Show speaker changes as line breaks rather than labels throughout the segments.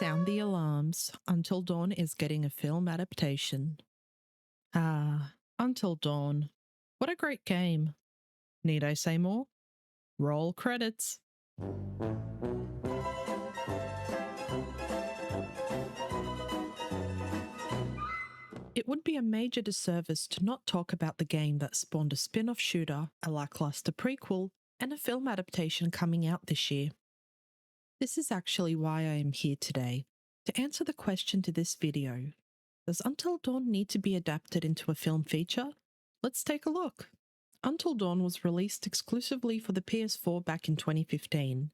Sound the alarms. Until Dawn is getting a film adaptation. Until Dawn. What a great game. Need I say more? Roll credits. It would be a major disservice to not talk about the game that spawned a spin-off shooter, a lackluster prequel, and a film adaptation coming out this year. This is actually why I am here today, to answer the question to this video. Does Until Dawn need to be adapted into a film feature? Let's take a look. Until Dawn was released exclusively for the PS4 back in 2015.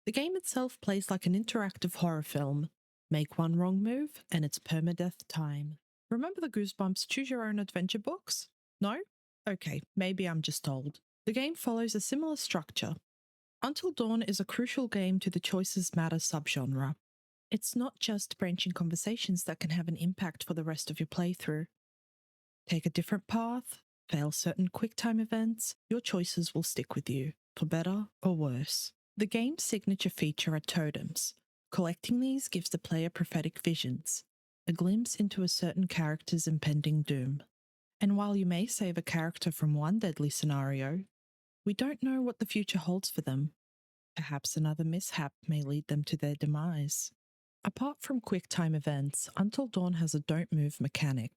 The game itself plays like an interactive horror film. Make one wrong move, and it's permadeath time. Remember the Goosebumps Choose Your Own Adventure books? No? Okay, maybe I'm just old. The game follows a similar structure. Until Dawn is a crucial game to the Choices Matter subgenre. It's not just branching conversations that can have an impact for the rest of your playthrough. Take a different path, fail certain QuickTime events, your choices will stick with you, for better or worse. The game's signature feature are totems. Collecting these gives the player prophetic visions, a glimpse into a certain character's impending doom. And while you may save a character from one deadly scenario, we don't know what the future holds for them. Perhaps another mishap may lead them to their demise. Apart from QuickTime events, Until Dawn has a don't move mechanic.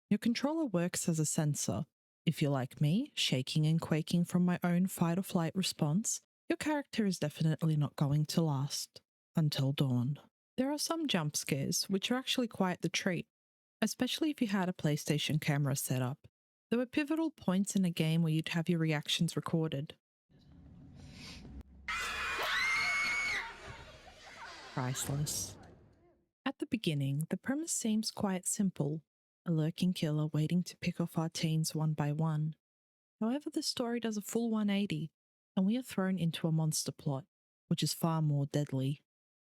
Your controller works as a sensor. If you're like me, shaking and quaking from my own fight or flight response, your character is definitely not going to last. Until Dawn. There are some jump scares, which are actually quite the treat, especially if you had a PlayStation camera set up. There were pivotal points in a game where you'd have your reactions recorded. Priceless. At the beginning, the premise seems quite simple, a lurking killer waiting to pick off our teens one by one. However, the story does a full 180, and we are thrown into a monster plot, which is far more deadly.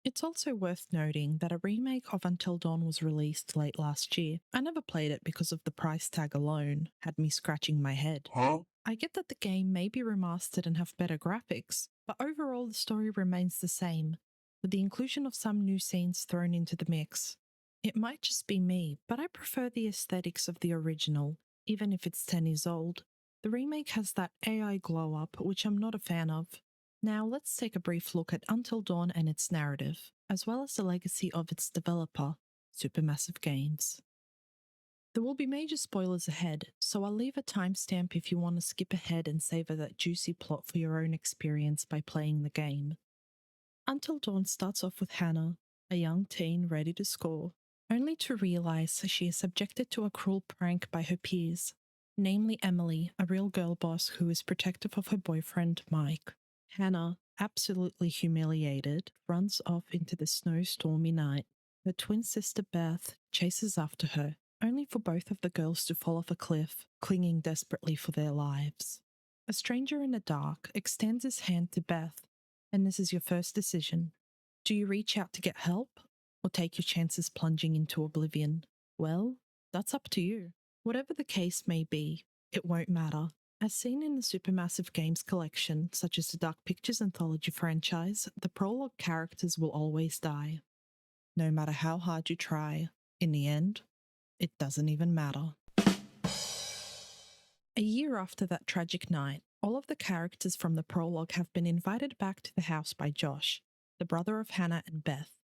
It's also worth noting that a remake of Until Dawn was released late last year. I never played it because of the price tag alone, had me scratching my head. I get that the game may be remastered and have better graphics, but overall the story remains the same, with the inclusion of some new scenes thrown into the mix. It might just be me, but I prefer the aesthetics of the original, even if it's 10 years old. The remake has that AI glow up, which I'm not a fan of. Now let's take a brief look at Until Dawn and its narrative, as well as the legacy of its developer, Supermassive Games. There will be major spoilers ahead, so I'll leave a timestamp if you want to skip ahead and savor that juicy plot for your own experience by playing the game. Until Dawn starts off with Hannah, a young teen ready to score, only to realize she is subjected to a cruel prank by her peers, namely Emily, a real girl boss who is protective of her boyfriend, Mike. Hannah, absolutely humiliated, runs off into the snowstormy night. Her twin sister Beth chases after her, only for both of the girls to fall off a cliff, clinging desperately for their lives. A stranger in the dark extends his hand to Beth, and this is your first decision. Do you reach out to get help, or take your chances plunging into oblivion? Well, that's up to you. Whatever the case may be, it won't matter. As seen in the Supermassive Games collection, such as the Dark Pictures anthology franchise, the prologue characters will always die. No matter how hard you try, in the end, it doesn't even matter. A year after that tragic night, all of the characters from the prologue have been invited back to the house by Josh, the brother of Hannah and Beth,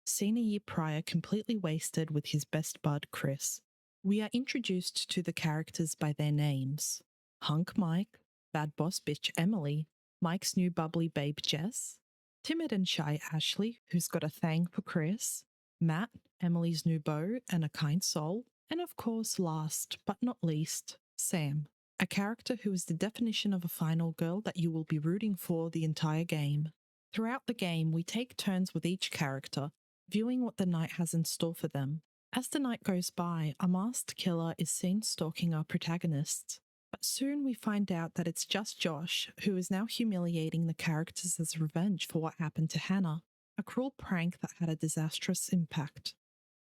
seen a year prior completely wasted with his best bud Chris. We are introduced to the characters by their names. Hunk Mike, bad boss bitch Emily, Mike's new bubbly babe Jess, timid and shy Ashley, who's got a thang for Chris, Matt, Emily's new beau and a kind soul, and of course last but not least, Sam, a character who is the definition of a final girl that you will be rooting for the entire game. Throughout the game, we take turns with each character, viewing what the night has in store for them. As the night goes by, a masked killer is seen stalking our protagonists. But soon we find out that it's just Josh, who is now humiliating the characters as revenge for what happened to Hannah, a cruel prank that had a disastrous impact.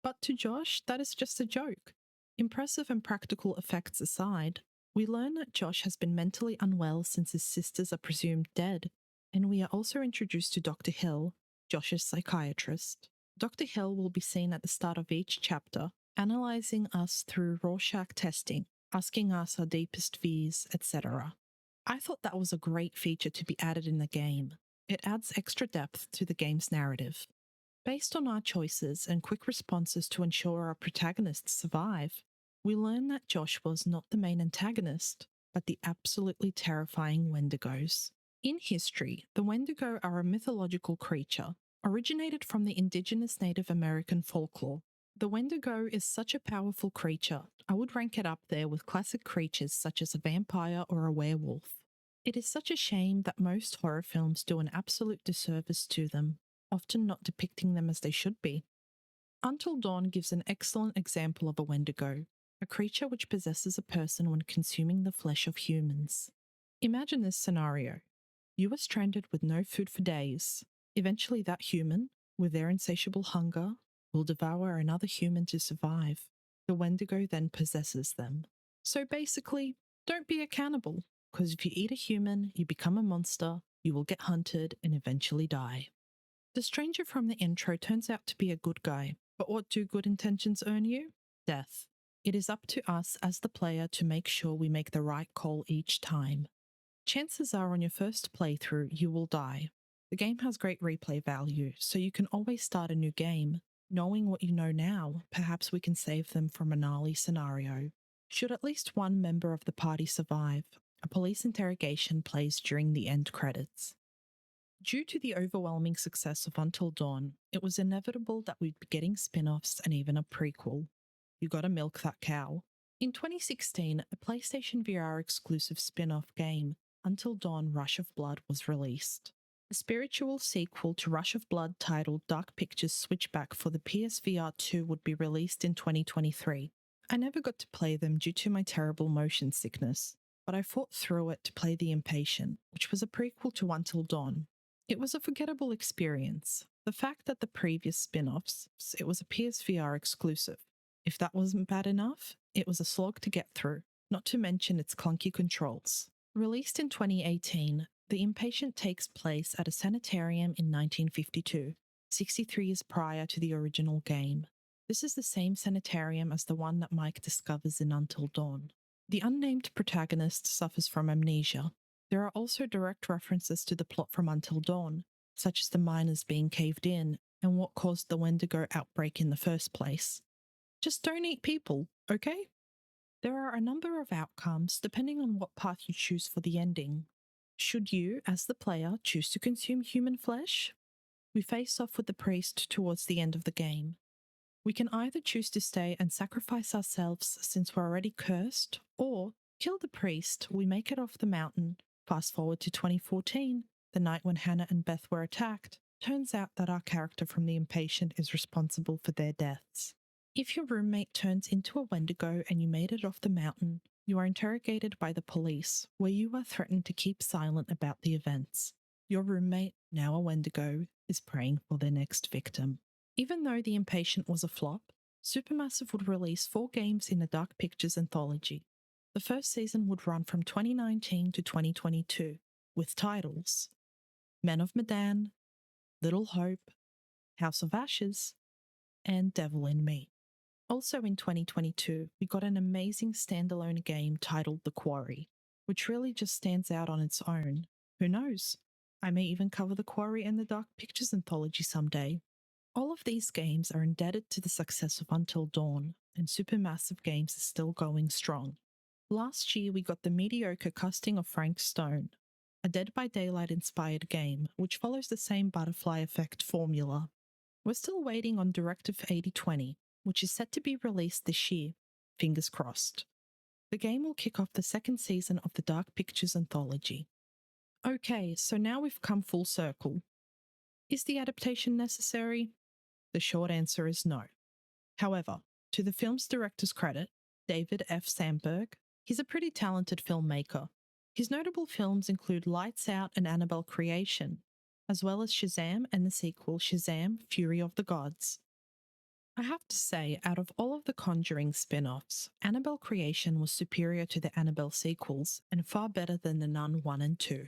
But to Josh, that is just a joke. Impressive and practical effects aside, we learn that Josh has been mentally unwell since his sisters are presumed dead, and we are also introduced to Dr. Hill, Josh's psychiatrist. Dr. Hill will be seen at the start of each chapter, analysing us through Rorschach testing, asking us our deepest fears, etc. I thought that was a great feature to be added in the game. It adds extra depth to the game's narrative. Based on our choices and quick responses to ensure our protagonists survive, we learn that Josh was not the main antagonist, but the absolutely terrifying Wendigos. In history, the Wendigo are a mythological creature, originated from the indigenous Native American folklore. The Wendigo is such a powerful creature, I would rank it up there with classic creatures such as a vampire or a werewolf. It is such a shame that most horror films do an absolute disservice to them, often not depicting them as they should be. Until Dawn gives an excellent example of a Wendigo, a creature which possesses a person when consuming the flesh of humans. Imagine this scenario. You are stranded with no food for days. Eventually that human, with their insatiable hunger, will devour another human to survive. The Wendigo then possesses them. So basically, don't be a cannibal, because if you eat a human, you become a monster, you will get hunted and eventually die. The stranger from the intro turns out to be a good guy, but what do good intentions earn you? Death. It is up to us as the player to make sure we make the right call each time. Chances are on your first playthrough you will die. The game has great replay value, so you can always start a new game. Knowing what you know now, perhaps we can save them from a gnarly scenario. Should at least one member of the party survive, a police interrogation plays during the end credits. Due to the overwhelming success of Until Dawn, it was inevitable that we'd be getting spin offs and even a prequel. You gotta milk that cow. In 2016, a PlayStation VR exclusive spin off game, Until Dawn Rush of Blood, was released. A spiritual sequel to Rush of Blood titled Dark Pictures Switchback for the PSVR 2 would be released in 2023. I never got to play them due to my terrible motion sickness, but I fought through it to play The Impatient, which was a prequel to Until Dawn. It was a forgettable experience. The fact that the previous spin-offs, it was a PSVR exclusive. If that wasn't bad enough, it was a slog to get through, not to mention its clunky controls. Released in 2018, The Impatient takes place at a sanitarium in 1952, 63 years prior to the original game. This is the same sanitarium as the one that Mike discovers in Until Dawn. The unnamed protagonist suffers from amnesia. There are also direct references to the plot from Until Dawn, such as the miners being caved in and what caused the Wendigo outbreak in the first place. Just don't eat people, okay? There are a number of outcomes depending on what path you choose for the ending. Should you, as the player, choose to consume human flesh? We face off with the priest towards the end of the game. We can either choose to stay and sacrifice ourselves since we're already cursed, or kill the priest, we make it off the mountain. Fast forward to 2014, the night when Hannah and Beth were attacked. Turns out that our character from The Impatient is responsible for their deaths. If your roommate turns into a Wendigo and you made it off the mountain, you are interrogated by the police, where you are threatened to keep silent about the events. Your roommate, now a Wendigo, is praying for their next victim. Even though The Impatient was a flop, Supermassive would release 4 games in the Dark Pictures anthology. The first season would run from 2019 to 2022, with titles Men of Medan, Little Hope, House of Ashes, and Devil in Me. Also in 2022, we got an amazing standalone game titled The Quarry, which really just stands out on its own. Who knows? I may even cover The Quarry in the Dark Pictures anthology someday. All of these games are indebted to the success of Until Dawn, and Supermassive Games is still going strong. Last year, we got the mediocre casting of Frank Stone, a Dead by Daylight inspired game, which follows the same butterfly effect formula. We're still waiting on Directive 8020, which is set to be released this year. Fingers crossed. The game will kick off the second season of the Dark Pictures anthology. Okay, so now we've come full circle. Is the adaptation necessary? The short answer is no. However, to the film's director's credit, David F. Sandberg, he's a pretty talented filmmaker. His notable films include Lights Out and Annabelle Creation, as well as Shazam and the sequel Shazam! Fury of the Gods. I have to say, out of all of the Conjuring spin-offs, Annabelle Creation was superior to the Annabelle sequels and far better than The Nun 1 and 2.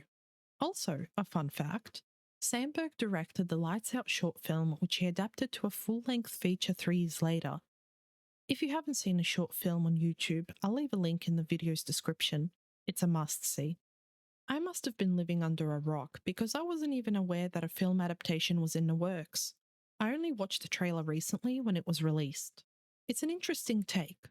Also, a fun fact, Sandberg directed the Lights Out short film, which he adapted to a full-length feature 3 years later. If you haven't seen a short film on YouTube, I'll leave a link in the video's description. It's a must-see. I must have been living under a rock because I wasn't even aware that a film adaptation was in the works. I only watched the trailer recently when it was released. It's an interesting take.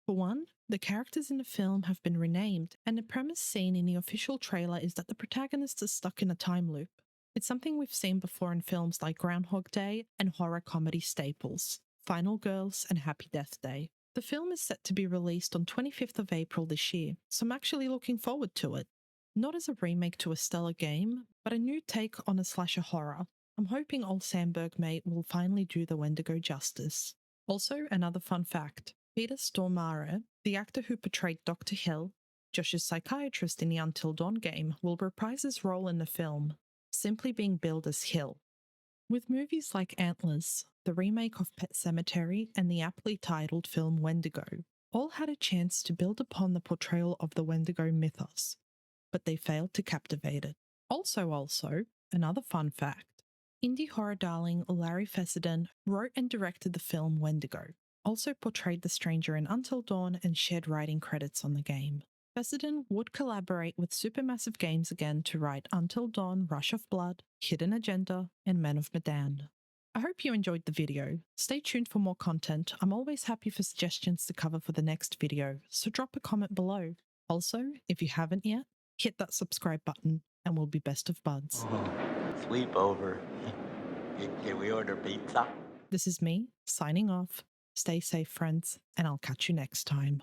For one, the characters in the film have been renamed, and the premise seen in the official trailer is that the protagonist is stuck in a time loop. It's something we've seen before in films like Groundhog Day and horror comedy staples, Final Girls and Happy Death Day. The film is set to be released on 25th of April this year, so I'm actually looking forward to it. Not as a remake to a stellar game, but a new take on a slasher horror. I'm hoping old Sandberg mate will finally do the Wendigo justice. Also, another fun fact. Peter Stormare, the actor who portrayed Dr. Hill, Josh's psychiatrist in the Until Dawn game, will reprise his role in the film, simply being billed as Hill. With movies like Antlers, the remake of Pet Sematary, and the aptly titled film Wendigo, all had a chance to build upon the portrayal of the Wendigo mythos, but they failed to captivate it. Also, another fun fact. Indie horror darling Larry Fessenden wrote and directed the film Wendigo, also portrayed the stranger in Until Dawn and shared writing credits on the game. Fessenden would collaborate with Supermassive Games again to write Until Dawn, Rush of Blood, Hidden Agenda, and Men of Medan. I hope you enjoyed the video. Stay tuned for more content. I'm always happy for suggestions to cover for the next video, so drop a comment below. Also, if you haven't yet, hit that subscribe button and we'll be best of buds.
Sleep over. Can we order pizza?
This is me, signing off. Stay safe, friends, and I'll catch you next time.